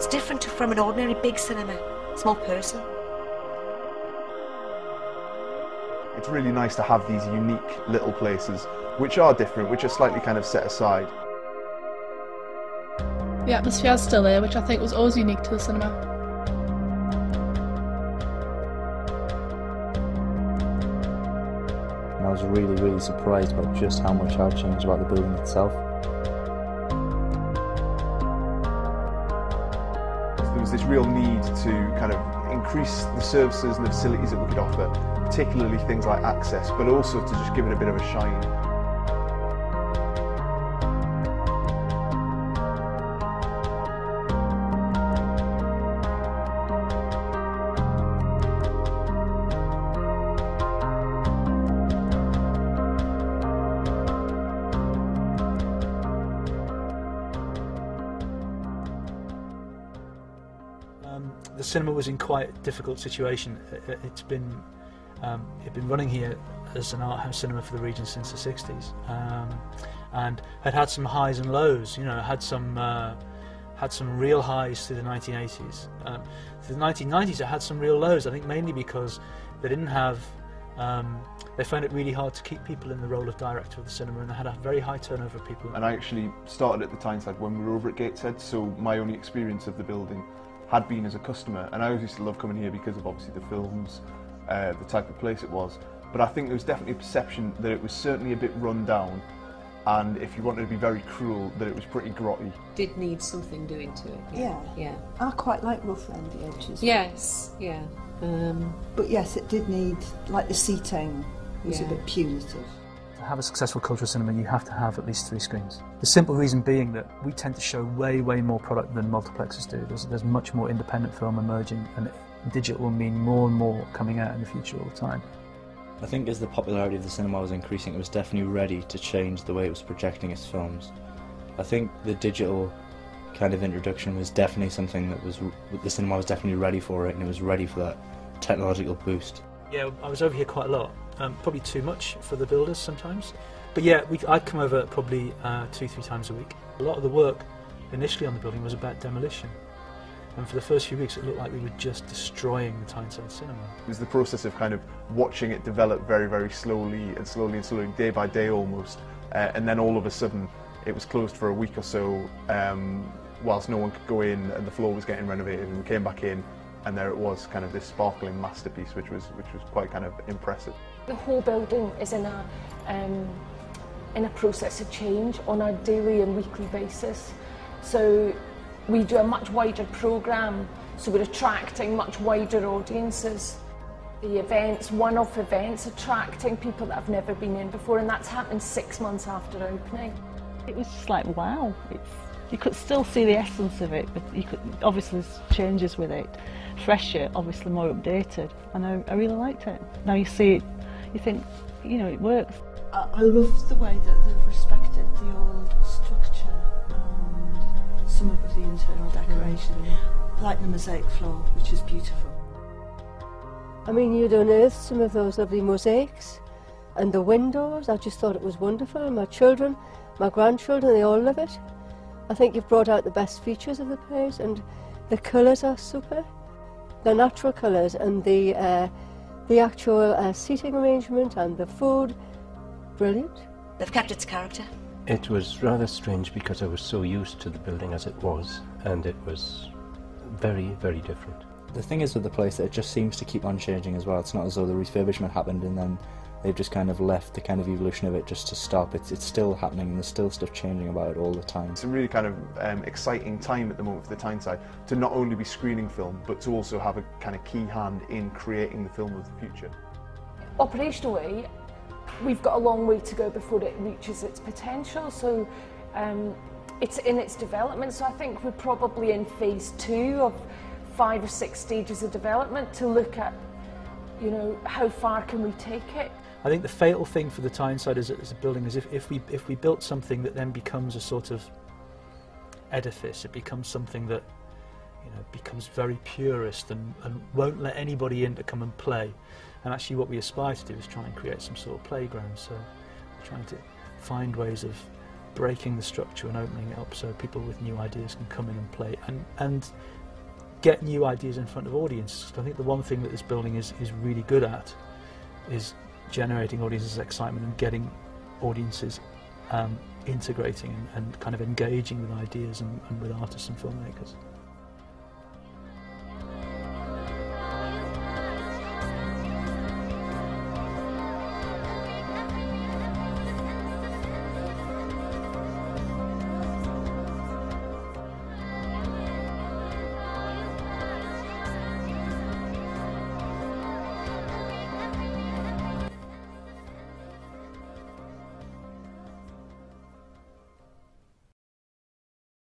It's different from an ordinary big cinema. It's more personal. It's really nice to have these unique little places which are different, which are slightly kind of set aside. The atmosphere's still there, which I think was always unique to the cinema. And I was really surprised about just how much had changed about the building itself. There was this real need to kind of increase the services and the facilities that we could offer, particularly things like access, but also to just give it a bit of a shine. The cinema was in quite a difficult situation. It'd been running here as an art house cinema for the region since the 60s, and had some highs and lows. You know, had some real highs through the 1980s. Through the 1990s, it had some real lows. I think mainly because they didn't have. They found it really hard to keep people in the role of director of the cinema, and they had a very high turnover of people. And I actually started at the Tyneside when we were over at Gateshead, so my only experience of the building had been as a customer, and I always used to love coming here because of obviously the films, the type of place it was. But I think there was definitely a perception that it was certainly a bit run down, and if you wanted to be very cruel, that it was pretty grotty. Did need something doing to it. Yeah. I quite like rough around the edges. Yes, yeah. But yes, it did need, like the seating was a bit punitive. To have a successful cultural cinema, you have to have at least 3 screens. The simple reason being that we tend to show way more product than multiplexes do. There's much more independent film emerging, and digital will mean more and more coming out in the future all the time. I think as the popularity of the cinema was increasing, it was definitely ready to change the way it was projecting its films. I think the digital kind of introduction was definitely something that the cinema was definitely ready for it, and it was ready for that technological boost. Yeah, I was over here quite a lot. Probably too much for the builders sometimes. But yeah, I'd come over probably 2-3 times a week. A lot of the work initially on the building was about demolition. And for the first few weeks it looked like we were just destroying the Tyneside Cinema. It was the process of kind of watching it develop very slowly, day by day almost. And then all of a sudden it was closed for a week or so whilst no one could go in, and the floor was getting renovated, and we came back in, and there it was, kind of this sparkling masterpiece, which was quite kind of impressive. The whole building is in a process of change on a daily and weekly basis. So we do a much wider programme, so we're attracting much wider audiences. The events, one-off events, attracting people that have never been in before, and that's happened 6 months after opening. It was just like, wow, you could still see the essence of it, but you could, obviously there's changes with it. Fresher, obviously more updated, and I really liked it. Now you see it, you think, you know, it works. I love the way that they've respected the old structure and some of the internal decoration, like the mosaic floor, which is beautiful. I mean, you'd unearthed some of those lovely mosaics and the windows. I just thought it was wonderful, and my children, my grandchildren, they all love it. I think you've brought out the best features of the place, and the colours are super. The natural colours and the actual seating arrangement and the food, brilliant. They've kept its character. It was rather strange because I was so used to the building as it was, and it was very different. The thing is with the place that it just seems to keep on changing as well. It's not as though the refurbishment happened and then they've just kind of left the kind of evolution of it just to stop. It's still happening, and there's still stuff changing about it all the time. It's a really kind of exciting time at the moment for the Tyneside to not only be screening film, but to also have a kind of key hand in creating the film of the future. Operationally, we've got a long way to go before it reaches its potential, so it's in its development, so I think we're probably in phase 2 of 5 or 6 stages of development to look at, you know, how far can we take it. I think the fatal thing for the Tyneside as a building is if we built something that then becomes a sort of edifice, it becomes something that, you know, becomes very purist and won't let anybody in to come and play. And actually what we aspire to do is try and create some sort of playground, so we're trying to find ways of breaking the structure and opening it up so people with new ideas can come in and play and get new ideas in front of audiences. I think the one thing that this building is really good at is generating audiences' excitement and getting audiences integrating and kind of engaging with ideas and with artists and filmmakers.